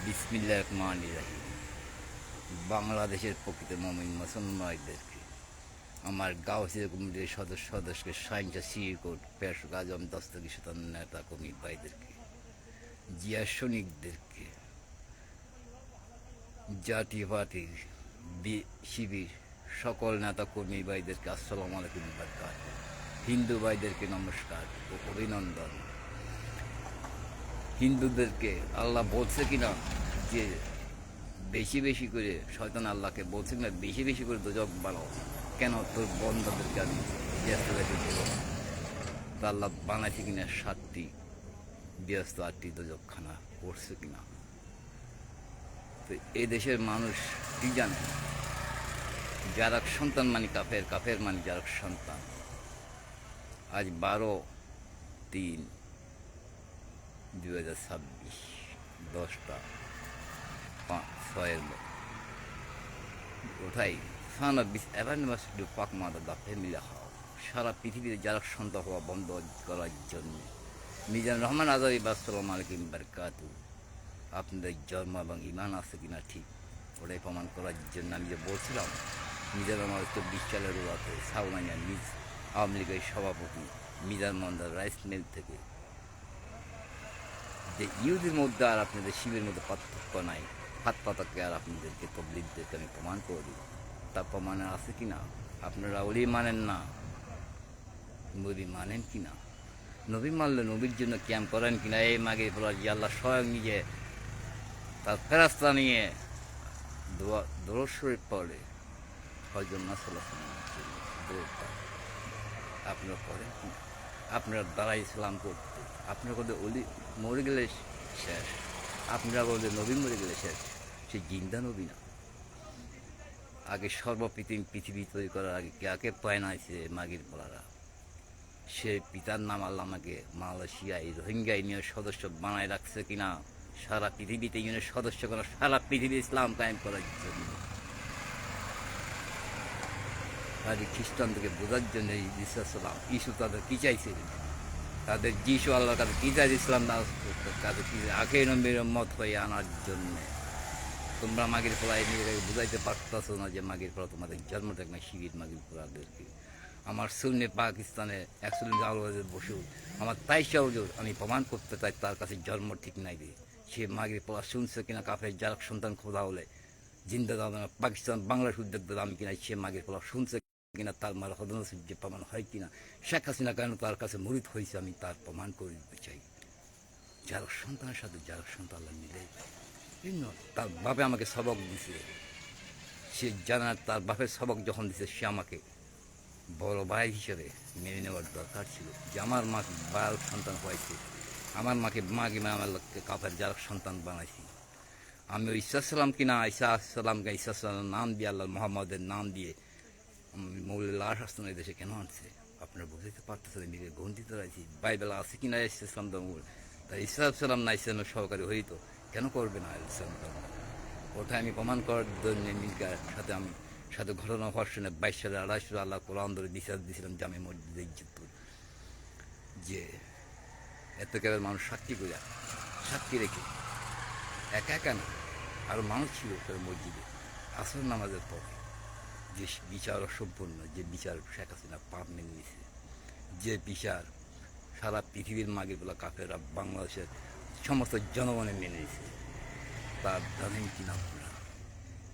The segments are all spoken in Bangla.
বিসমিল্লাহির রহমানির রহিম। বাংলাদেশের প্রকৃত মুমিন মুসলমানদেরকে আমার গাউসিয়া কমিটির সদস্যকে সাইনচা সিরকোট পেশক আজম দস্তগীর শতান নেতা কর্মী ভাইদেরকে, জিয়া সৈনিকদেরকে, জাতীয় পার্টির শিবির সকল নেতা কর্মী ভাইদেরকে আসসালামু আলাইকুম বারকাত। হিন্দু ভাইদেরকে নমস্কার ও অভিনন্দন। হিন্দুদেরকে আল্লাহ বলছে কিনা যে বেশি বেশি করে শয়তান আল্লাহকে বলছে কিনা বেশি বেশি করে দোজক বানাও, কেন তোর বন্ধাদেরকে আমি ব্যস্ত রেখে দেব না। তা আল্লাহ বানাইছে কিনা 7টি ব্যস্ত 8টি দোজকখানা করছে কিনা। তো এই দেশের মানুষ কি জানে, যারা সন্তান মানে কাফের, কাফের মানে যারা সন্তান। আজ 12/3/2026 10:06 ওঠাই সানা বিশ অ্যাভার্নেস ডু পাক মাদা দা ফ্যামিলি হাও সারা পৃথিবীতে যারা সন্তান হওয়া বন্ধ করার জন্য মিজানুর রহমান আজারি আসসালামু আলাইকুম বারকাতু। আপনাদের জন্ম এবং ইমান আছে কিনা ঠিক ওটাই প্রমাণ করার জন্য আমি যে বলছিলাম, মিজানুর রহমান 24 সালের ওরাতে সাউনাইয়া নিজ আওয়ামী লীগের সভাপতি মিজান মন্দার রাইস মিল থেকে যে ইহুদির মধ্যে আর আপনাদের শিবের মধ্যে পার্থক্য নাই, হাত পাতাকে আর আপনাদেরকে তবলিগদেরকে আমি প্রমাণ করে দিই। তা প্রমাণে আছে কি না? আপনারা ওলি মানেন না, নবী মানেন কি না? নবী মানলে নবীর জন্য ক্যাম্প করেন কিনা? এই মাগে বলা যে আল্লাহ স্বয়ং নিজে তার ফেরাস্তা নিয়ে দরুদ শরীফ পড়ে হযরত নাসরুল্লাহ আপনারা করেন কিনা? আপনারা দ্বারা ইসলাম করতে আপনারা বলতে অলি মরে গেলে শেষ, আপনারা বলতে নবী মরে গেলে শেষ। সে জিন্দা নবী না। আগে পৃথিবী তৈরি করার আগে কে পায় না সে মাগির পড়ারা। সে পিতার নাম আল্লাহ আমাকে মালয়েশিয়ায় রোহিঙ্গা ইউনিয়নের সদস্য বানায় রাখছে কিনা? সারা পৃথিবীতে ইউনিয়নের সদস্য করা, সারা পৃথিবী ইসলাম কায়েম করার জন্য। আর খ্রিস্টানদেরকে বোঝার জন্য ইসু তাদের কী চাইছিলেন? তাদের যিশু আল্লাহ তাদের কী চাই ইসলাম তাদের কী আখের নবীর মত হয়ে আনার জন্যে। তোমরা মাগির পোলায় নিজেকে বুঝাইতে পারতেছো না যে মাগির পোলা তোমাদের জন্ম দেখ না, শিবির মাগির পোলাদেরকে। আমার সুন্নি পাকিস্তানে 140 বসু আমার 23 আমি প্রমাণ করতে চাই তার কাছে জন্ম ঠিক নাই রে। সে মাগির পোলা শুনছে কিনা কাফের যার সন্তান খোদা হলে জিন্দা দাও না পাকিস্তান বাংলাদেশ উদ্যোগ আমি কিনা সে মাগির পোলা শুনছে কিনা, তার মারা হদনা যে প্রমাণ হয় কিনা। শেখ হাসিনা কেন তার কাছে মুরিদ হয়েছে আমি তার প্রমাণ করে দিতে চাই। যার সন্তানের সাথে যার সন্তান মিলে তার বাপে আমাকে সবক দিছে, সে জানার তার বাপের সবক যখন দিছে সে আমাকে বড় ভাই হিসেবে মেনে নেওয়ার দরকার ছিল যে আমার মাকে বাল সন্তান হয়েছে, আমার মাকে আমার কাপের যার সন্তান বানাইছি। আমি ওই ইসালাম কিনা ইসালামকে ইসালামের নাম দিয়ে আল্লাহ মোহাম্মদের নাম দিয়ে মৌলের লাশ আসতো এই দেশে কেন আনছে? আপনারা বুঝতে পারতেছেন, নিজে গন্ধিত রয়েছি। বাইবেল আছে কিনা ইসলাম ধর্ম, তাই ইসলাম না ইসলামের সহকারী হইত কেন করবে না ইসলাম ধর্ম? ওটা আমি প্রমাণ করার জন্য মিল্কার সাথে আমি সাথে ঘটনা হওয়ার শুনে 22 সালে 28 আল্লাহ কোরআন ধরে দিয়েছিলাম জামে মসজিদে ইজ্জতপুর, যে এত কেবল মানুষ সাক্ষী রেখে একা একা না আরও মানুষ ছিল মসজিদে আসর নামাজের পরে, যে বিচার অসম্পূর্ণ, যে বিচার শেখ হাসিনা পাপ মেনে নিছে, যে বিচার সারা পৃথিবীর মাগিরগুলো কাফেররা বাংলাদেশের সমস্ত জনগণে মেনে নিছে, তার জানেন কিনা আপনারা?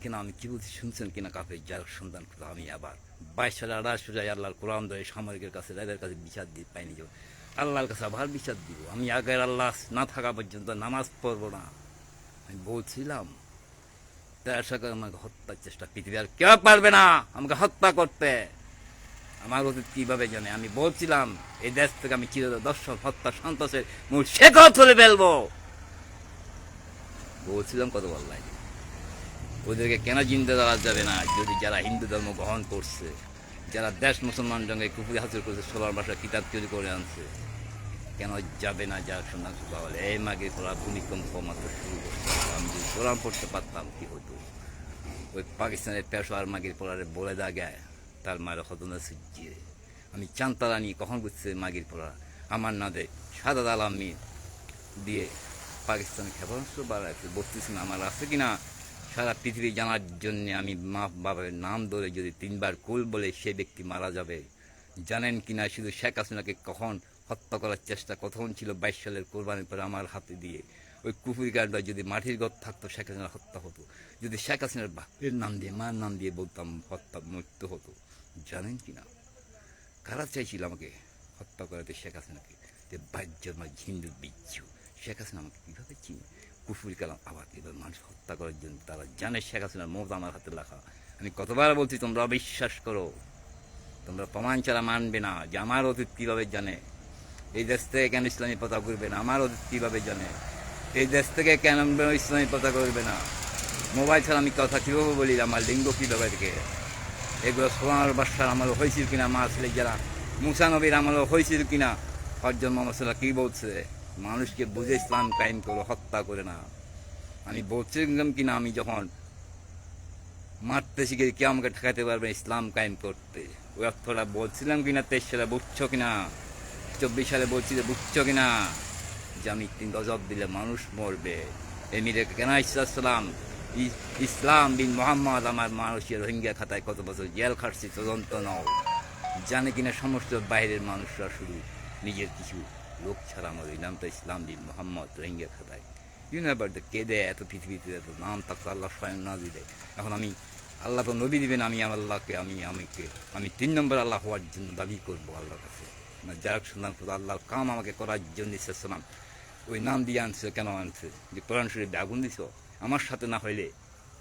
কিনা আমি কী বলছি শুনছেন কিনা? কাফের যার সন্তান আমি আবার 22 সালে 28 আল্লাহর কোরআন ধরে সামরিকের কাছে রাজার কাছে বিচার দিয়ে পাইনি যাব, আল্লাহর কাছে আবার বিচার দিব। আমি আগের আল্লাহ না থাকা পর্যন্ত নামাজ পড়বো না। আমি বলছিলাম তার সাথে আমাকে হত্যার চেষ্টা পৃথিবী আর কেউ পারবে না আমাকে হত্যা করতে। আমার অতীত কীভাবে জানে? আমি বলছিলাম এই দেশ থেকে আমি দর্শন হত্যা সন্ত্রাসের মূল শেকড় তুলে ফেলবো বলছিলাম। কত বল লাগে ওদেরকে কেন জিন্দা দেওয়া যাবে না? যদি যারা হিন্দু ধর্ম গ্রহণ করছে, যারা দেশ মুসলমান সঙ্গে কুপুরি হাসিল করেছে, 16 ভাষার কিতাব তৈরি করে আনছে, কেন যাবে না? যার সন্ধান বলে এই মাগে পড়া ভূমিকম্প মাত্র শুরু করতে, আমি যদি কোরআন পড়তে পারতাম কি হতো? ওই পাকিস্তানের পেশোয়ার মাগির পড়ারে বলে দা গায় তার মায়ের হতনা সুজিয়ে আমি চান্তারা নিয়ে কখন বুঝছে মাগির পড়া আমার না দেয় সাদা আলামি দিয়ে পাকিস্তানের ক্ষেপণাস্ত্র বাড়াইছে, বলতেছি না আমার আছে কিনা সারা পৃথিবী জানার জন্যে। আমি মা বাবার নাম ধরে যদি 3বার কুল বলে সে ব্যক্তি মারা যাবে। জানেন কিনা শুধু শেখ হাসিনাকে কখন হত্যা করার চেষ্টা কখন ছিল 22 সালের কোরবানির পরে আমার হাতে দিয়ে। ওই কুফুরি গার্ডরা যদি মাটির ঘর থাকতো শেখ হাসিনার হত্যা হতো। যদি শেখ হাসিনার বাপের নাম দিয়ে মার নাম দিয়ে বলতাম হত্যা মৃত্যু হতো। জানেন কিনা কারা চাইছিল আমাকে হত্যা করাতে শেখ হাসিনাকে? যে বাহ্যমা হিন্দু বিচ্ছু শেখ হাসিনা আমাকে কীভাবে চিনি? কুফুরি কালাম আবার এবার মানুষ হত্যা করার জন্য তারা জানে শেখ হাসিনার মত আমার হাতে লেখা। আমি কতবার বলছি তোমরা অবিশ্বাস করো, তোমরা প্রমাণ ছাড়া মানবে না যে আমার অতীত কীভাবে জানে। এই দেশ থেকে কেন ইসলামী পতাকা করবে না? আমার অতীত কীভাবে জানে? এই দেশ থেকে কেন ইসলামী পতাকা করবে না? মোবাইল ছাড়া আমি কথা কীভাবে বলি? আমার লিঙ্গ কীভাবে থেকে এগুলো সোনার বাসার আমল হয়েছিল কিনা? মা ছেলে যারা মুসা নবীর আমল হয়েছিল কিনা? হজরত মোহাম্মদ সাল্লাল্লাহু কী বলছে? মানুষকে বুঝে ইসলাম কায়েম করো, হত্যা করে না। আমি বলছিলাম কিনা আমি যখন মারতে শিখে কে আমাকে ঠেকাতে পারবে ইসলাম কায়েম করতে? ওই অর্থটা বলছিলাম কিনা 23 সালে? বুঝছো কিনা? 24 সালে বলছি যে বুঝছো কিনা যে আমি 3 গজব দিলে মানুষ মরবে। এমিরে কেন ইসলাম ইসলাম বিন মোহাম্মদ আমার মানুষের রোহিঙ্গা খাতায় কত বছর জেল খাটছি তদন্ত নাও। জানে কিনা সমস্ত বাইরের মানুষরা শুধু নিজের কিছু লোক ছাড়া আমার ওই নামটা ইসলাম বিন মোহাম্মদ রোহিঙ্গা খাতায়। ইউনিভার্সিটি কে দেয় এত পৃথিবীতে এত নাম থাকতো আল্লাহ স্বয়ং না দিলে। এখন আমি আল্লাহ তো নবী দিবেন, আমি আল্লাহকে আমি 3 নম্বর আল্লাহ হওয়ার জন্য দাবি করবো আল্লাহর কাছে। যারা সন্ধান করতো আল্লাহর কাম আমাকে করার জন্য ইসলাম ওই নাম দিয়ে আনছে। কেন আনছে? যে কোরআন শরীফে আগুন দিছ আমার সাথে না হইলে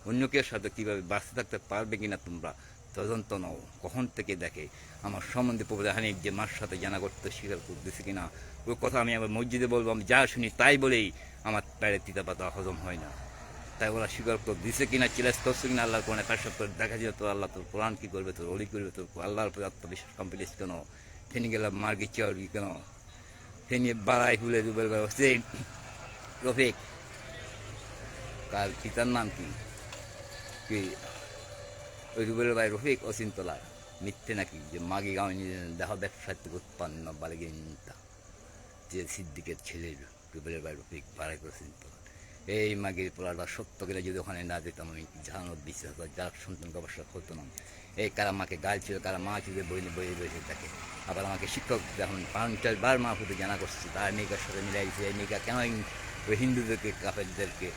অন্য কেউ সাথে কীভাবে বাঁচতে থাকতে পারবে কিনা তোমরা তদন্ত নাও। কখন থেকে দেখে আমার সম্বন্ধে প্রভু হানিফ যে মার সাথে জানা করতে স্বীকার করতেছে কিনা ওই কথা আমি আবার মসজিদে বলবো। আমি যা শুনি তাই বলেই আমার পেটে তিতা পাতা হজম হয় না। তাই ওরা স্বীকার করে দিছে কিনা চ্যালেঞ্জ করছে কিনা আল্লাহর কোরআনে পেশাব করে দেখা যায় তোর আল্লাহ তোর কোরআন কী করবে, তোর অলি করবে, তোর আল্লাহর উপরে আত্মবিশ্বাস কমপ্লিট কেন? ফেনি গেলাম মার্গি চর্গি কেন? ফেনি বাড়াই ফুলে দুবেল হচ্ছে রফিক। কার পিতার নাম কি? ওই রুবেল ভাই রফিক অচিন্তলা মিথ্যে নাকি যে মাগি গাঁও দেহ ব্যবসায় থেকে উৎপন্ন বালিগিনটা যে সিদ্দিকের ছেলের রুবেলের ভাই রফিক বাড়াই অচিন্তলা। এই মাগির পোলাটা সত্য করে যদি ওখানে না যেতাম আমি জানানোর বিশ্বাস যার সন্তান গবেষণা হতো না। এই কারা মাকে গাল ছিল, কারা মা ছিল বইলে বইয়ে বসে থাকে। আবার আমাকে শিক্ষক যখন 5-4 বার মা হতে জানা করছে তার মেয়েকার সাথে মিলাই দিচ্ছে। এই মেয়েকা কেন ওই হিন্দুদেরকে কাফেরদেরকে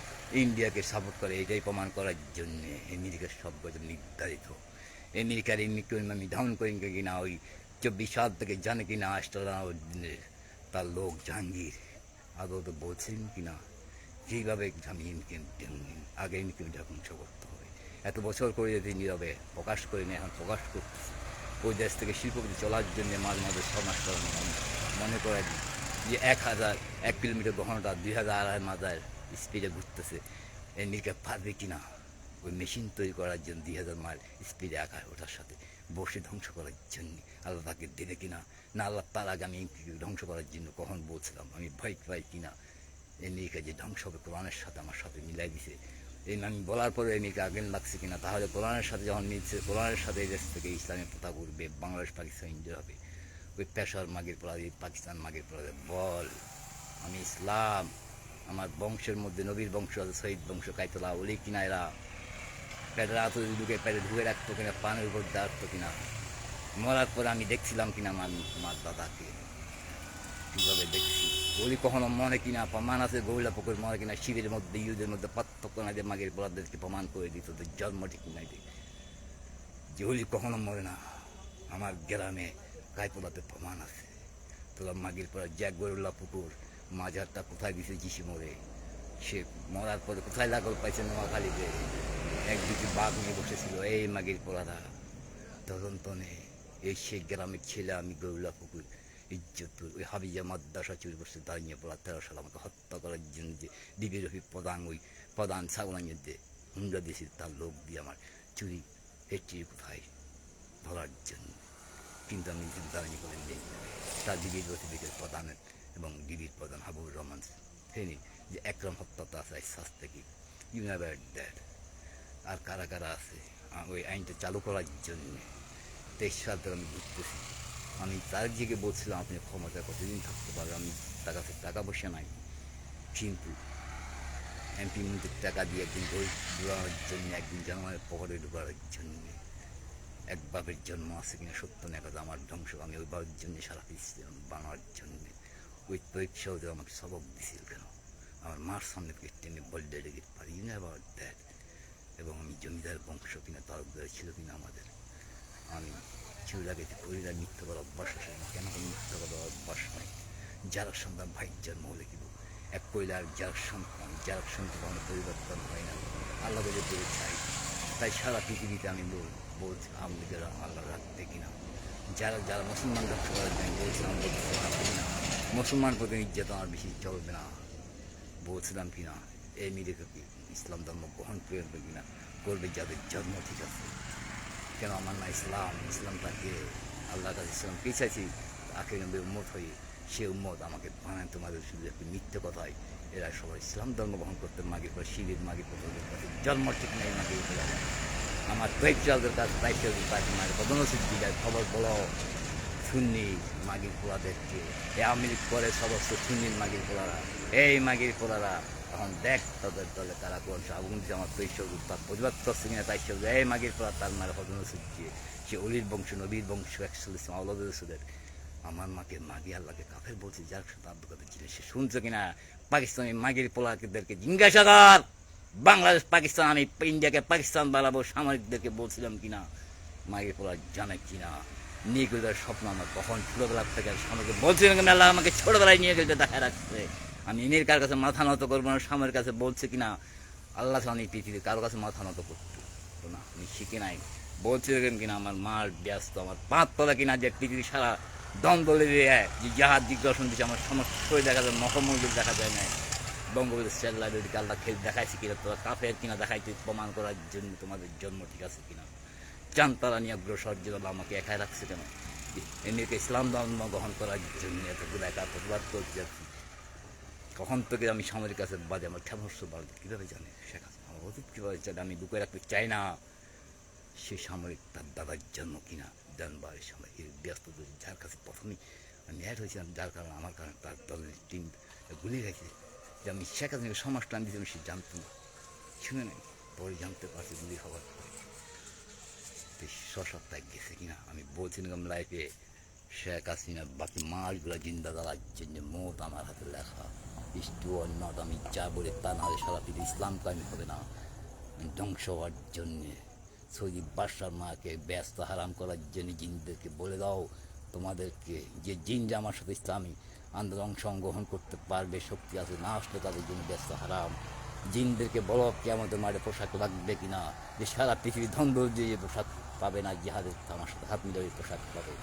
ইন্ডিয়াকে সাপোর্ট করে এটাই প্রমাণ করার জন্যে আমেরিকার সব গজব নির্ধারিত। আমেরিকার আমি ধারণ করি কিনা ওই 24 সাল থেকে জানে কিনা আস্ট্রালিয়ার তার লোক জাহাঙ্গীর আদৌ তো বলছেন কিনা যেইভাবে আমি আগে ইনকিউটা ধ্বংস করতে হবে। এত বছর করে যদি নীরবে প্রকাশ করিনি, এখন প্রকাশ করতেছি। ওই দেশ থেকে শিল্পপতি চলার জন্য মাঝে মাঝে সমাজ মনে করে যে 1 কিলোমিটার ঘন্টা 2000 মাজার স্পিডে ঘুরতেছে। আমেরিকা পারবে কিনা ওই মেশিন তৈরি করার জন্য 2000 মাইল স্পিডে ওটার সাথে বসে ধ্বংস করার জন্য আল্লাহ তাকে দেবে কিনা না? আল্লাহ তার আগে আমি ধ্বংস করার জন্য কখন বলছিলাম আমি ভয় পাই কিনা? আমেরিকা যে ধ্বংস হবে কোরআনের সাথে আমার সাথে মিলাই দিছে। এই আমি বলার পরে আমেরিকা আগেন লাগছে কিনা? তাহলে কোরআনের সাথে যখন মিলছে কোরআনের সাথে এই দেশ থেকে ইসলামের পতাকা উঠবে, বাংলাদেশ পাকিস্তান ইন্ডিয়া হবে। ওই পেশার মাগের পড়া পাকিস্তান মাগের পড়া বল আমি ইসলাম আমার বংশের মধ্যে নবীর বংশ আছে, শহীদ বংশ কাইতলা ওলি কিনা এরা পেটের আত ঢুকে পেটে ঢুকে রাখতো কিনা, পানের উপর রাখতো কিনা? মরার পরে আমি দেখছিলাম কিনা আমার দাদাকে কীভাবে দেখছি ওলি কখনো মনে কিনা প্রমাণ আছে? গৌলা পুকুর মনে কিনা শিবের মধ্যে ইউদের মধ্যে পার্থক্য নাই যে মাগের পড়াদেরকে প্রমাণ করে দিত তোদের জন্ম ঠিক নাই যে ওলি কখনো মরে না। আমার গ্রামে গাইপোলাতে প্রমাণ আছে। তোরা মাগের পড়া জ্যাক গরুল্লা পুকুর মাঝারটা কোথায় দিছে যিশি মরে, সে মরার পরে কোথায় লাগল পাইছে নোয়াখালীতে একদিকে বাঘ নিয়ে বসেছিল। এই মাগের পড়ারা তদন্ত নেই। এই সেই গ্রামের ছেলে আমি গরুল্লা পুকুর ইজ্জত ওই হাবিজা মাদ্রাসা চুরি করছে দাঁড়িয়ে পড়া 13 সাল আমাকে হত্যা করার জন্য যে ডিবির রফিক প্রধান ছাগলাইয়ের যে হুন্ডা দিয়েছিল তার লোক দিয়ে আমার চুরি হেঁচি কোথায় ধরার জন্য। কিন্তু আমি দাঁড়িয়ে করে দিই তার ডিবির রফিকের প্রধানের এবং ডিবির প্রধান হাবুর রহমান ফেনি যে একরম হত্যা তো আছে শাস্তি কি ইউ নেভার দ্যাট। আর কারা কারা আছে ওই আইনটা চালু করার জন্য 23 সাল থেকে আমি ঘুরতেছি। আমি তার দিকে বলছিলাম আপনি ক্ষমতা কতদিন থাকতে পারবেন, আমি তার কাছে টাকা পয়সা নাই কিন্তু এমপি মন্ত্রীর টাকা দিয়ে একদিন ঘুষ দৌড়ানোর জন্য, একদিন জনগণের পকেটে ঢুকানোর জন্য। এক বাপের জন্ম আছে কিনা সত্য না কথা, আমার ধ্বংস আমি ওই বাপের জন্য সারা দিচ্ছিলাম বানানোর জন্য। ওই পরীক্ষাও যে আমাকে সবক দিছিল কেন, আমার মার সামনে থেকে টেনে বলতে লেগে পারি না আবার দেখ। এবং আমি জমিদার বংশ কিনা তালুকদার ছিল কিনা আমাদের, আমি চুলাগেতে পরিবার মিথ্যা করার অভ্যাস আছে না, কেন মিথ্যা করার অভ্যাস নাই। যারা সন্তান ভাইয়ের জন্ম হলে কিন্তু এক কইলার যার সন্তান কখনো পরিবর্তন হয় না, আল্লাহ বলে বলে চাই। তাই সারা পৃথিবীতে আমি বলছি আমলিগেরা আল্লাহ রাখতে কিনা, যারা যারা মুসলমান ধ্বংস করার জন্য বলছিলাম কিনা মুসলমান প্রতি নির্যাতন আর বেশি চলবে না বলছিলাম কিনা, এই মিডিয়াকে ইসলাম ধর্ম গ্রহণ করবে কিনা, করবে যাদের জন্ম ঠিক আছে। কেন আমার না ইসলামটাকে আল্লাহর কাছে ইসলাম পেয়েছি আখের নবীর উম্মত হয়ে, সে উম্মত আমাকে বানায় তোমাদের শুধু একটি মিথ্যে কথায়। এরা সবাই ইসলাম ধর্ম গ্রহণ করতে মাগির পর শিবির মাগির পর জন্ম ঠিক নেই মাগির পর। আমার দৈত্যালদের কাছে দায়িত্বের কাছে মায়ের পদনসিদ্ধ দিঘায় খবর বলো সুন্নি মাগির পোলাদেরকে, এ আমির করে সমস্ত সুন্নির মাগির পোলারা, এই মাগির পোলারা এখন দেখ তাদের দলে তারা কোন আগুন দিচ্ছে আমার তৈশ্বর তার প্রতিবাদ করছে কিনা তাই সব এই মাগির পোলা তার মায়ের পদনসিদ্ধ দিয়ে সে অলির বংশ নবীর বংশ একশো আল্লাদের। আমার মাকে মাগি আল্লাহকে কাফের বলছে, যার সাথে আব্দুল ছিল সে শুনছো কিনা। পাকিস্তানি মাগির পোলাদেরকে জিজ্ঞাসা কর, বাংলাদেশ পাকিস্তান আমি ইন্ডিয়াকে পাকিস্তান বানাবো সামরিকদেরকে বলছিলাম কিনা, মাগির পোলা জানে কিনা। নিয়ে গেলে স্বপ্ন আমার কখন ছোটোবেলার থেকে সামরিক বলছিলাম কিনা, আল্লাহ আমাকে ছোটোবেলায় নিয়ে গেলে দেখা রাখছে। আমি এনের কার কাছে মাথা নত করবো না, সামনের কাছে বলছে কিনা আল্লাহ আমি পৃথিবীর কারো কাছে মাথা নত করতো না, আমি শিখে নাই। বলছিলেন কিনা আমার মার ব্যস্ত আমার 5 তলা কিনা যে পৃথিবী সারা দ্বন্দ্ব লেগে যে যাহার দিগদর্শন দিচ্ছে আমার সমস্ত শরীর দেখা যায়, মহমূল্য দেখা যায় না। বঙ্গবন্ধু স্যাটেলাইট আল্লাহ খেলে দেখাইছে কিনা, তোরা কাফের কিনা দেখাইতে প্রমাণ করার জন্য তোমাদের জন্ম ঠিক আছে কিনা। চানতারা নিয়ে অগ্রসর জন্য আমাকে একাই রাখছে কেন, এমনিকে ইসলাম ধর্ম গ্রহণ করার জন্য এতগুলো একা প্রতিবাদ করতে যাচ্ছি। কখন থেকে আমি সামরিক কাছে বাজে আমার খেমস্য বাজে কীভাবে জানে শেখা আমার অতীত কীভাবে জানে, আমি লুকে রাখতে চাই না। সে সামরিক তার দাদার জন্য কিনা জানবারের সময় ব্যস্ত, যার কাছে প্রথমেই আমি অ্যাড হয়েছিলাম, যার কারণে আমার কারণে তার দলের টিম গুলি গেছে যে আমি শেখ হাসিনাকে সমাজটা আমি দিয়েছিলাম, সে জানতো না, শুনে নেই পরে জানতে পারছি গুলি হওয়ার পরে। 6 সপ্তাহ গেছে কিনা আমি বলছিলাম লাইফে শেখ হাসিনা বাকি মাসগুলো জিন্দা দেওয়ার জন্য মত আমার হাতে লেখা, ইস্টু নট, আমি যা বলে তা নাহলে সারা পৃথিবী ইসলাম কায়েম হবে না, ধ্বংস হওয়ার জন্যে। সৌদি বাদশার মাকে ব্যস্ত হারাম করার জন্য জিনদেরকে বলে দাও তোমাদেরকে যে জিন যে আমার সাথে ইসলামী আন্দোলন অংশগ্রহণ করতে পারবে শক্তি আছে, না আসলে তাদের জন্য ব্যস্ত হারাম। জিনদেরকে বলো কি আমাদের মাঠে পোশাক লাগবে কিনা, যে সারা পৃথিবী ধন্দ দিয়ে পোশাক পাবে না, জিহাদের আমার সাথে হাত মিলে পোশাক পাবে,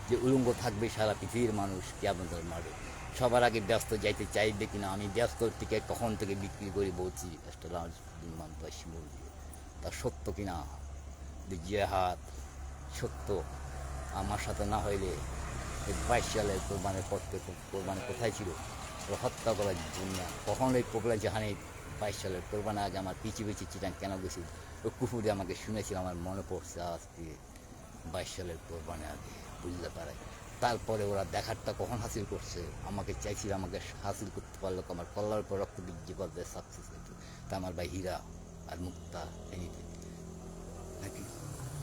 যে উলঙ্গ থাকবে সারা পৃথিবীর মানুষ কি আমাদের মাঠে। সবার আগে ব্যস্ত যাইতে চাইবে কিনা, আমি ব্যস্ত থেকে কখন থেকে বিক্রি করে বলছি একটা লাঞ্চ শিমুল দিয়ে, তা সত্য কিনা যে জিহাদ সত্য আমার সাথে না হইলে 22 সালে কোরবানের পর থেকে কোরবানি কোথায় ছিল হত্যা করার জন্য, কখন ওই কোকলা জাহানি 22 সালের কোরবানি আগে আমার পিছিয়ে চিটাং কেন গেছিল ওই কুকুরে আমাকে শুনেছিল, আমার মনে পড়ছে আজকে 22 সালের কোরবানি আগে বুঝতে পারে। তারপরে ওরা দেখারটা কখন হাসিল করছে, আমাকে চাইছিল, আমাকে হাসিল করতে পারলো আমার কল্লার পর রক্ত বৃদ্ধি করতে সাকসেস হয়েছে, তা আমার ভাই হীরা আর মুক্তা এনিতে নাকি।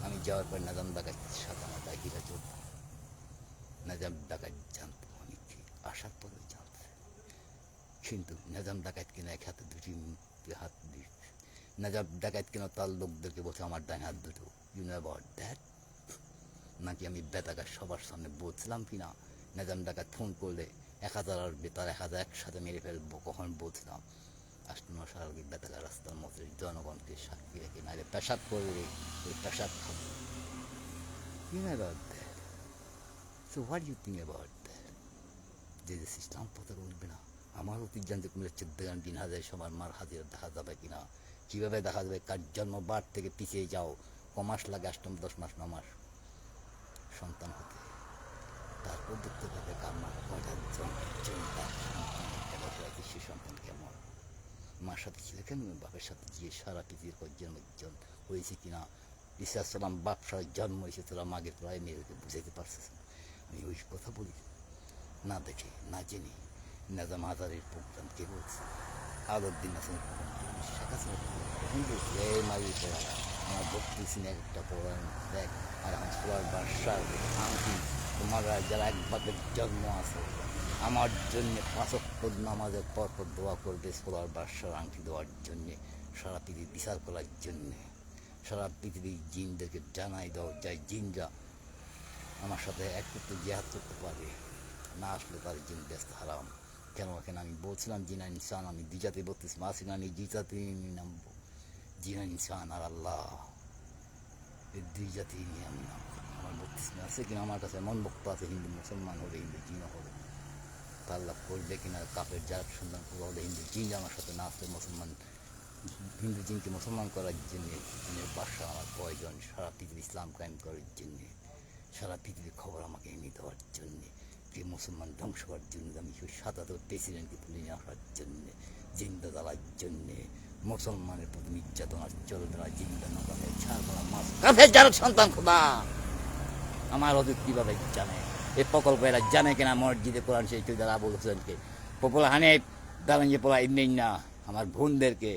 আমি যাওয়ার পর নাজাম ডাকাত সাথে আমার ভাই হীরা চলত, নাজাম ডাকাত জানতো আমি কি আসার পরে জানছে, কিন্তু নাজাম ডাকাত কিনা এক হাতে দুটি হাত দিচ্ছে, নাজাম ডাকাত কিনা তার লোকদেরকে বলছে আমার ডান হাত দুটো, ইউ নো অ্যাবাউট দ্যাট নাকি। আমি বেতাকার সবার সামনে বলছিলাম কিনা নাজাম ডাকাত ফোন করলে 1000 আসবে, তার 1000 একসাথে মেরে ফেলবো, কখন বলছিলাম 8-9 সাল আগে বেতাকার রাস্তার মধ্যে জনগণকে সাক্ষী রেখে নাহলে পেশাব করবে, ওই পেশাব খাবো। You know about that. So what do you think about that? যে ইসলাম পথে উঠবে না, আমার অতীত জানতে কমে 14 দিন হাজার সবার মার হাজির দেখা যাবে কিনা, কীভাবে দেখা যাবে, কার জন্ম বার থেকে পিছিয়ে যাও, কমাস লাগে 8-10 মাস 9 মাস সন্তান হতে, তারপর দেখতে পাবে কার মা কয়টা তার সন্তান সে সন্তান কেমন, মার সাথে ছিল কেন, বাপের সাথে গিয়ে সারা পৃথিবীর পর জন্ম হয়েছে কিনা। ইসলাম বাপসার জন্ম হয়েছে, তোরা মাগের প্রায় মেয়েদেরকে বুঝাইতে পারছিস না। আমি ওই কথা বলি না দেখে না জেনে নাজাম হাজারের প্রোগ্রাম কে বলছে, আলোর দিন আছে শেখ হাসিনা তখন বলছি এই মাগি পড়া আমার বত্রিশ না একটা পড়ান দেখ আর আমার সোলার বাসার আংটি তোমরা যারা একবারের জন্ম আছে আমার জন্যে পাঁচক্য নামাজের পর দোয়া করবে সোলার বাসার আংটি দেওয়ার জন্যে সারা পৃথিবী বিচার করার জন্যে সারা পৃথিবীর জিনদেরকে জানাই দাও যাই জিনরা আমার সাথে এক করতে জিহাদ করতে পারে না আসলে তার জিন ব্যস্ত হারাম কেন এখানে আমি বলছিলাম জিনা ইনসান আমি দুই জাতি বলতেছি মাসিনানি দুই জাতি নামবো জিনা ইনসান আর আল্লাহ এই দুই জাতি নিয়ে আমি নামবো আমার বত্রিশ আছে কিনা আমার কাছে এমন বক্তা আছে হিন্দু মুসলমান হবে হিন্দু জিনও হবে তা আল্লাহ করবে কিনা কাপের যার সন্ধান করবো হলে হিন্দু জিন আমার সাথে না আসলে মুসলমান হিন্দু জিনকে মুসলমান করার জন্যে জিনের বাসা আমার প্রয়োজন সারা পৃথিবী ইসলাম কায়েম করার জন্যে সারা পৃথিবীর খবর আমাকে এনে দেওয়ার জন্যে যে মুসলমান ধ্বংস করার জন্য আমি সাধারণত প্রেসিডেন্টকে তুলে নিয়ে আসার জন্যে জিন্দা জ্বালার জন্যে মুসলমানের প্রতি নির্যাতন আর চলবে না জিন্দা না তাহলে ছাড়া মাছ কাফের যার সন্তান খোদা আমার অতীত কীভাবে জানে এই প্রকল্প এরা জানে কিনা মসজিদে কোরআন সেই চৌধুরী আবুল হোসেনকে পপুলা হানিফ দালাঞ্জি পোলা এমনি না আমার বোনদেরকে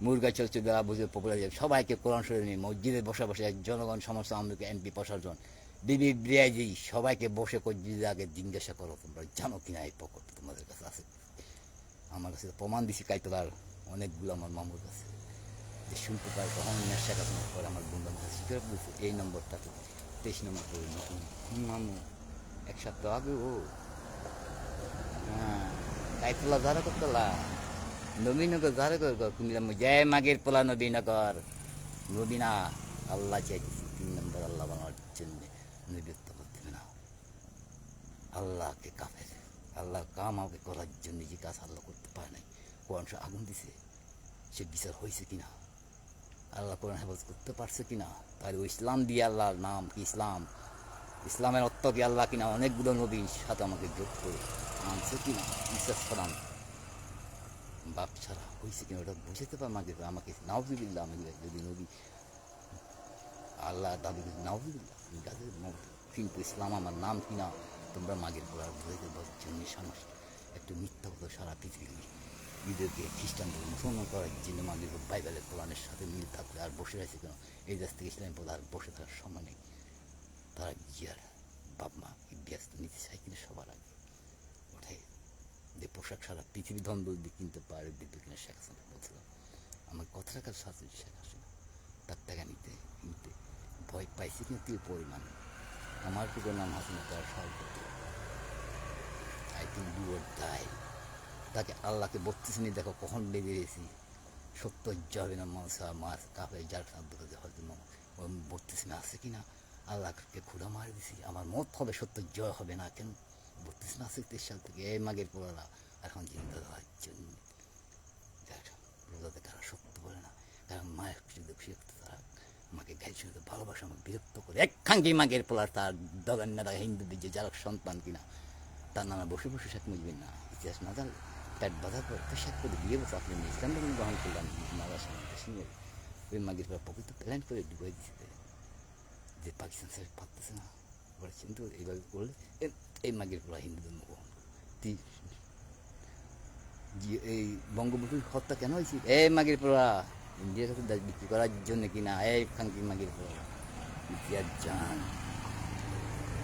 মুরগা চলছে যারা বুঝে পপুলার সবাইকে কোরআন শরীফ নিয়ে মসজিদে বসে বসে জনগণ সমস্ত আমাদেরকে এমপি প্রশাসন বিবি ব্রিয়াজি সবাইকে বসে মসজিদে আগে জিজ্ঞাসা করো তোমরা জানো কিনা এই প্রকল্প তোমাদের কাছে আছে আমার কাছে প্রমাণ দিছি কাইতলার অনেকগুলো আমার মামুর কাছে যে শুনতে পারে তখন শেখ হাসিনার পরে আমার বন্ধু আমার কাছে স্বীকার বলছে এই নম্বরটাতে 23 নম্বর করে নতুন মামু এক সপ্তাহ আগে ও হ্যাঁ কাইতলা যারা করতলা নবীনগর যারা কর কুমিল্লা জয় মাগের পোলা নবীনগর নবীনা আল্লাহ চাইছি 3 নম্বর আল্লাহ বানার জন্য নবীত্ব করতে না আল্লাহকে কাফের আল্লাহ কাম আমাকে করার জন্য যে কাজ আল্লাহ করতে পারে নাই কোরআন আগুন দিছে সে বিচার হয়েছে কিনা আল্লাহ কোরআন হেফাজত করতে পারছে কিনা তাহলে ওই ইসলাম দিয়ে আল্লাহর নাম কি ইসলাম ইসলামের অর্থ কি আল্লাহ কিনা অনেকগুলো নবীর সাথে আমাকে যোগ করে আনছে কিনা বিশ্বাস করাম বাপ ছাড়া হয়েছে কিনা ওটা বুঝতে পার মাকে আমাকে নাউজুবিল্লাহ আমি যদি নবী আল্লাহ দাবি নাউজুবিল্লাহ কিন্তু ইসলাম আমার নাম কিনা তোমরা মাগের পড়ার বুঝাইতে জন্য সমস্ত একটু মিথ্যা হতো সারা পৃথিবী ঈদেরকে খ্রিস্টানদের মুসলমান করার জন্য মাগের বাইবেলের কোরআনের সাথে মিল থাকলে আর বসে রয়েছে কেন এই দেশ থেকে ইসলামের পর আর বসে থাকার সময় নেই তারা গিয়ার বাপ মা ব্যস্ত নিতে চাই কিনা সবার আগে ওঠাই যে পোশাক সারা পৃথিবী ধন দিয়ে কিনতে পারে দিতে কিনা শেখ হাসিনা বলছিলাম আমার কথাটা কাছে সাথে শেখ হাসিনা তার টাকা নিতে কিনতে ভয় পাইছি কিন্তু পরিমাণ আমার পুরো নাম হাসিনা তার সহজ I think do or die তাকে আল্লাহকে 32 মিনিট দেখো কখন বেঁধে দিয়েছি সত্য যাবে না মাছ কাপে যার সাধ্য হয়তো 32 মিনিট আছে কিনা আল্লাহকে খুঁড়া মারি দিছি আমার মত হবে সত্য জয় হবে না কেন 32 না 23 সাল থেকে এই মাগের পোড়ারা এখন চিন্তা দেওয়ার জন্য রোজাতে তারা সত্য বলে না কারণ মায়ের খুশি তারা আমাকে গাইছে ভালোবাসা আমাকে বিরক্ত করে এক খাঙ্কি মাগের পোলার তার দগান না হিন্দুদের যে যারা সন্তান কিনা তার নামে বসে বসে শেখ মুজবেন না ইতিহাস না জানলে পেট বাঁধা করে তো শেখ করে বিয়ে বসে আপনি ইসলাম ধর্ম গ্রহণ করলাম নাগা কাশ্মীর ওই মাগের পোলা প্রকৃত প্ল্যান করে ডুবাই দিচ্ছে যে পাকিস্তান সাইড পারতেছে না ওরা কিন্তু এইভাবে করলে এই মাগের পোলা হিন্দু ধর্ম গ্রহণ এই বঙ্গবন্ধুর হত্যা কেন হয়েছে এই মাগের পোলা ইন্ডিয়ার কাছে বিক্রি করার জন্য কিনা এই খানকি মাগের পোলা ইতিহাস জান